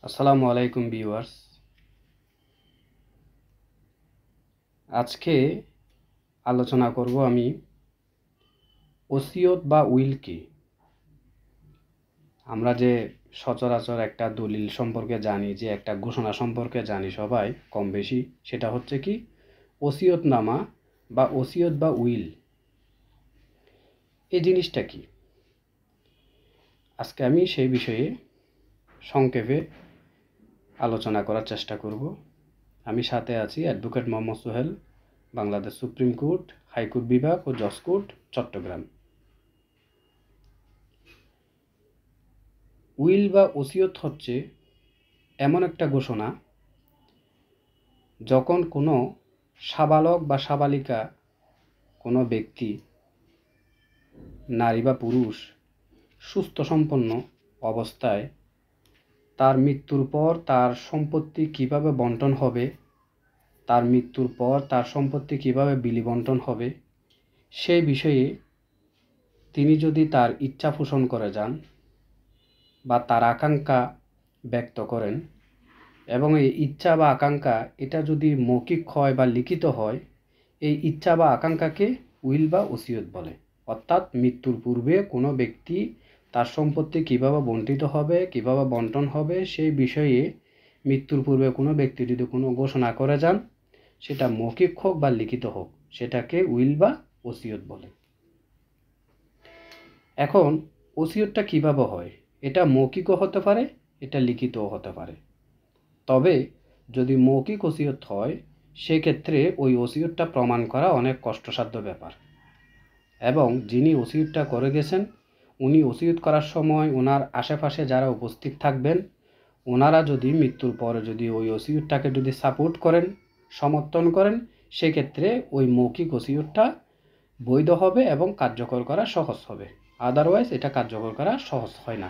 আসসালামু আলাইকুম ভিউয়ার্স। আজকে আলোচনা করব আমি ওসিয়ত বা উইল কি। আমরা যে সচরাচর একটা দলিল সম্পর্কে জানি, যে একটা ঘোষণা সম্পর্কে জানি সবাই কম বেশি, সেটা হচ্ছে কি ওসিয়তনামা বা ওসিয়ত বা উইল। এই জিনিসটা কি, আজকে আমি সেই বিষয়ে সংক্ষেপে আলোচনা করার চেষ্টা করব। আমি সাথে আছি advocate Mohammad Sohel, Bangladesh supreme court, high court বিভাগ ও জজ কোর্ট, চট্টগ্রাম। উইল বা ওসিয়ত হচ্ছে এমন একটা ঘোষণা যখন কোনো সাবালক বা সাবালিকা, কোনো ব্যক্তি, নারী বা পুরুষ সুস্থ সম্পন্ন অবস্থায় তার মৃত্যুর পর তার সম্পত্তি কিভাবে বণ্টন হবে, তার মৃত্যুর পর তার সম্পত্তি কিভাবে বিলি বণ্টন হবে, সেই বিষয়ে তিনি যদি তার ইচ্ছা পোষণ করে যান বা তার আকাঙ্ক্ষা ব্যক্ত করেন, এবং এই ইচ্ছা বা আকাঙ্ক্ষা এটা যদি মৌখিক হয় বা লিখিত হয়, এই ইচ্ছা বা আকাঙ্ক্ষাকে উইল বা ওসিয়ত বলে। অর্থাৎ মৃত্যুর পূর্বে কোনো ব্যক্তি তার সম্পত্তি কিভাবে বণ্টিত হবে, কিভাবে বণ্টন হবে, সেই বিষয়ে মৃত্যুর পূর্বে কোনো ব্যক্তি যদি কোনো ঘোষণা করে যান, সেটা মৌখিক হোক বা লিখিত হোক, সেটাকে উইল বা ওসিয়ত বলে। এখন ওসিয়তটা কিভাবে হয়, এটা মৌখিকও হতে পারে, এটা লিখিতও হতে পারে। তবে যদি মৌখিক ওসিয়ত হয়, সেক্ষেত্রে ওই ওসিয়তটা প্রমাণ করা অনেক কষ্টসাধ্য ব্যাপার, এবং যিনি ওসিয়তটা করে গেছেন উনি ওসিয়ত করার সময় ওনার আশেপাশে যারা উপস্থিত থাকবেন, ওনারা যদি মৃত্যুর পরে যদি ওই ওসিয়তটাকে যদি সাপোর্ট করেন, সমর্থন করেন, সেক্ষেত্রে ওই মৌখিক ওসিয়তটা বৈধ হবে এবং কার্যকর করা সহজ হবে। আদারওয়াইজ এটা কার্যকর করা সহজ হয় না।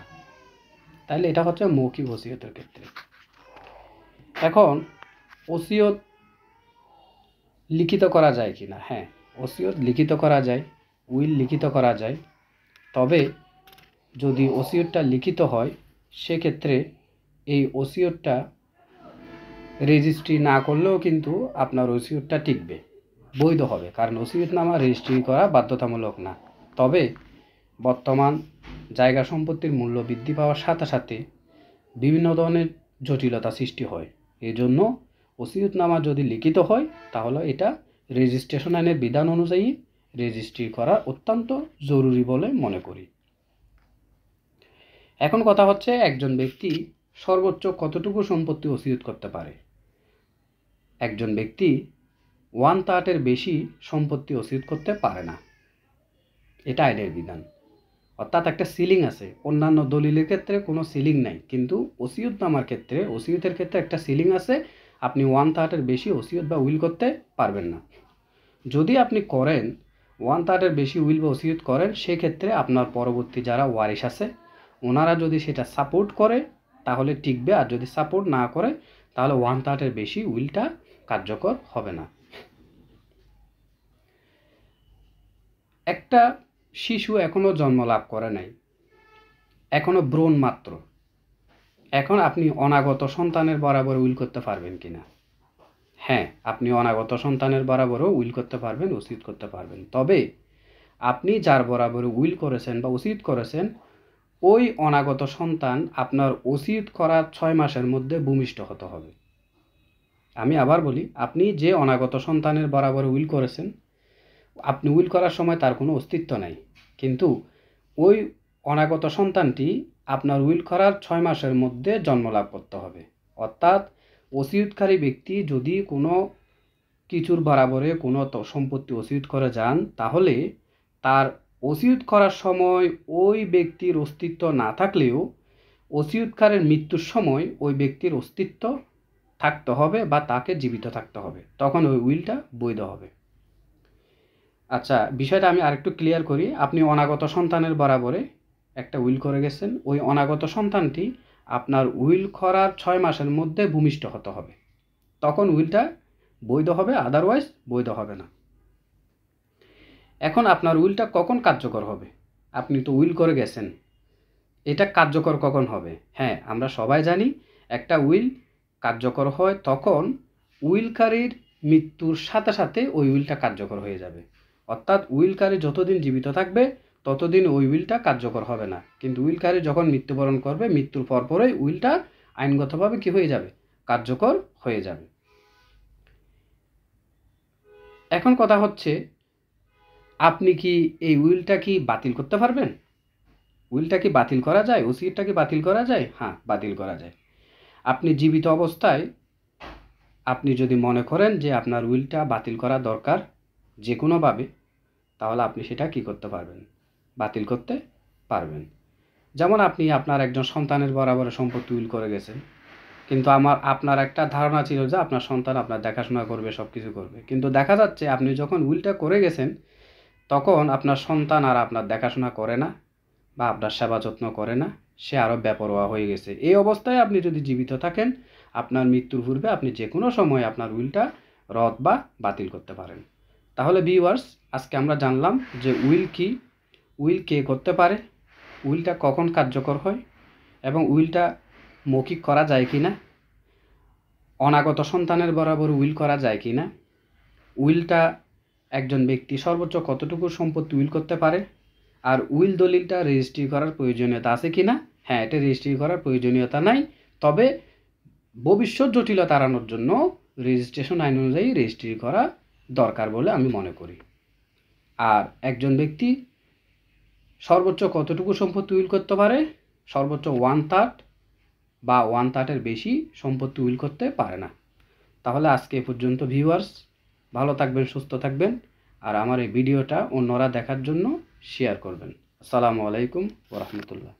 তাহলে এটা হচ্ছে মৌখিক ওসিয়তের ক্ষেত্রে। এখন ওসিয়ত লিখিত করা যায় কি না? হ্যাঁ, ওসিয়ত লিখিত করা যায়, উইল লিখিত করা যায়। তবে যদি ওসিয়তটা লিখিত হয়, সেক্ষেত্রে এই ওসিয়তটা রেজিস্ট্রি না করলেও কিন্তু আপনার ওসিয়তটা টিকবে, বৈধ হবে, কারণ ওসিয়তনামা রেজিস্ট্রি করা বাধ্যতামূলক না। তবে বর্তমান জায়গা সম্পত্তির মূল্য বৃদ্ধি পাওয়ার সাথে সাথে বিভিন্ন ধরনের জটিলতা সৃষ্টি হয়। এই জন্য ওসিয়তনামা যদি লিখিত হয়, তাহলে এটা রেজিস্ট্রেশন আইনের বিধান অনুযায়ী রেজিস্ট্রি করা অত্যন্ত জরুরি বলে মনে করি। এখন কথা হচ্ছে, একজন ব্যক্তি সর্বোচ্চ কতটুকু সম্পত্তি ওসিয়ত করতে পারে? একজন ব্যক্তি 1/3 বেশি সম্পত্তি ওসিয়ত করতে পারে না, এটা আইনের বিধান। অর্থাৎ একটা সিলিং আছে। অন্যান্য দলিলের ক্ষেত্রে কোনো সিলিং নাই, কিন্তু ওসিয়তনামার ক্ষেত্রে, ওসিয়তের ক্ষেত্রে একটা সিলিং আছে। আপনি 1/3 বেশি ওসিয়ত বা উইল করতে পারবেন না। যদি আপনি করেন, 1/3 বেশি উইল বা ওসিয়ত করেন, সেক্ষেত্রে আপনার পরবর্তী যারা ওয়ারিশ আছে, ওনারা যদি সেটা সাপোর্ট করে তাহলে টিকবে, আর যদি সাপোর্ট না করে তাহলে 1/3 বেশি উইলটা কার্যকর হবে না। একটা শিশু এখনও জন্ম লাভ করে নাই, এখনও ভ্রূণ মাত্র। এখন আপনি অনাগত সন্তানের বরাবর উইল করতে পারবেন কিনা? হ্যাঁ, আপনি অনাগত সন্তানের বরাবরও উইল করতে পারবেন, ওসিয়ত করতে পারবেন। তবে আপনি যার বরাবর উইল করেছেন বা ওসিয়ত করেছেন, ওই অনাগত সন্তান আপনার ওসিয়ত করা 6 মাসের মধ্যে ভূমিষ্ঠ হতে হবে। আমি আবার বলি, আপনি যে অনাগত সন্তানের বরাবর উইল করেছেন, আপনি উইল করার সময় তার কোনো অস্তিত্ব নাই, কিন্তু ওই অনাগত সন্তানটি আপনার উইল করার 6 মাসের মধ্যে জন্মলাভ করতে হবে। অর্থাৎ ওসিয়তকারী ব্যক্তি যদি কোনো কিছুর বরাবরে কোনো সম্পত্তি ওসিয়ত করে যান, তাহলে তার ওসিয়ত করার সময় ওই ব্যক্তির অস্তিত্ব না থাকলেও ওসিয়তকারের মৃত্যুর সময় ওই ব্যক্তির অস্তিত্ব থাকতে হবে বা তাকে জীবিত থাকতে হবে, তখন ওই উইলটা বৈধ হবে। আচ্ছা, বিষয়টা আমি আরেকটু ক্লিয়ার করি। আপনি অনাগত সন্তানের বরাবরে একটা উইল করে গেছেন, ওই অনাগত সন্তানটি আপনার উইল করার 6 মাসের মধ্যে ভূমিষ্ঠ হতে হবে, তখন উইলটা বৈধ হবে, আদারওয়াইজ বৈধ হবে না। এখন আপনার উইলটা কখন কার্যকর হবে? আপনি তো উইল করে গেছেন, এটা কার্যকর কখন হবে? হ্যাঁ, আমরা সবাই জানি একটা উইল কার্যকর হয় তখন উইলকারীর মৃত্যুর সাথে সাথে ওই উইলটা কার্যকর হয়ে যাবে। অর্থাৎ উইলকারী যতদিন জীবিত থাকবে ততদিন ওই উইলটা কার্যকর হবে না, কিন্তু উইলকারী যখন মৃত্যুবরণ করবে মৃত্যুর পরপরই উইলটা আইনগতভাবে কি হয়ে যাবে, কার্যকর হয়ে যাবে। এখন কথা হচ্ছে, আপনি কি এই উইলটা কি বাতিল করতে পারবেন? উইলটা কি বাতিল করা যায়? ওসিয়তটা কি বাতিল করা যায়? হ্যাঁ, বাতিল করা যায়। আপনি জীবিত অবস্থায় আপনি যদি মনে করেন যে আপনার উইলটা বাতিল করা দরকার যে কোনোভাবে, তাহলে আপনি সেটা কি করতে পারবেন, বাতিল করতে পারবেন। যেমন আপনি আপনার একজন সন্তানের বরাবর সম্পত্তি উইল করে গেছেন, কিন্তু আপনার একটা ধারণা ছিল যে আপনার সন্তান আপনার দেখাশোনা করবে, সব কিছু করবে, কিন্তু দেখা যাচ্ছে আপনি যখন উইলটা করে গেছেন তখন আপনার সন্তান আর আপনার দেখাশোনা করে না বা আপনার সেবা যত্ন করে না, সে আরও বেপরোয়া হয়ে গেছে। এই অবস্থায় আপনি যদি জীবিত থাকেন, আপনার মৃত্যুর পূর্বে আপনি যে কোনো সময় আপনার উইলটা রদ বা বাতিল করতে পারেন। তাহলে ভিউয়ার্স, আজকে আমরা জানলাম যে উইল কি, উইল কে করতে পারে, উইলটা কখন কার্যকর হয়, এবং উইলটা মৌখিক করা যায় কি না, অনাগত সন্তানের বরাবর উইল করা যায় কি না, উইলটা একজন ব্যক্তি সর্বোচ্চ কতটুকু সম্পত্তি উইল করতে পারে, আর উইল দলিলটা রেজিস্ট্রি করার প্রয়োজনীয়তা আছে কি না। হ্যাঁ, এটা রেজিস্ট্রি করার প্রয়োজনীয়তা নাই, তবে ভবিষ্যৎ জটিলতা এড়ানোর জন্য রেজিস্ট্রেশন আইন অনুযায়ী রেজিস্ট্রি করা দরকার বলে আমি মনে করি। আর একজন ব্যক্তি সর্বোচ্চ কতটুকু সম্পত্তি উইল করতে পারে, সর্বোচ্চ 1/3 বা 1/3-এর বেশি সম্পত্তি উইল করতে পারে না। তাহলে আজকে এ পর্যন্ত ভিউয়ার্স, ভালো থাকবেন, সুস্থ থাকবেন, আর আমার এই ভিডিওটা অন্যরা দেখার জন্য শেয়ার করবেন। আসসালামু আলাইকুম ওয়া রাহমাতুল্লাহ।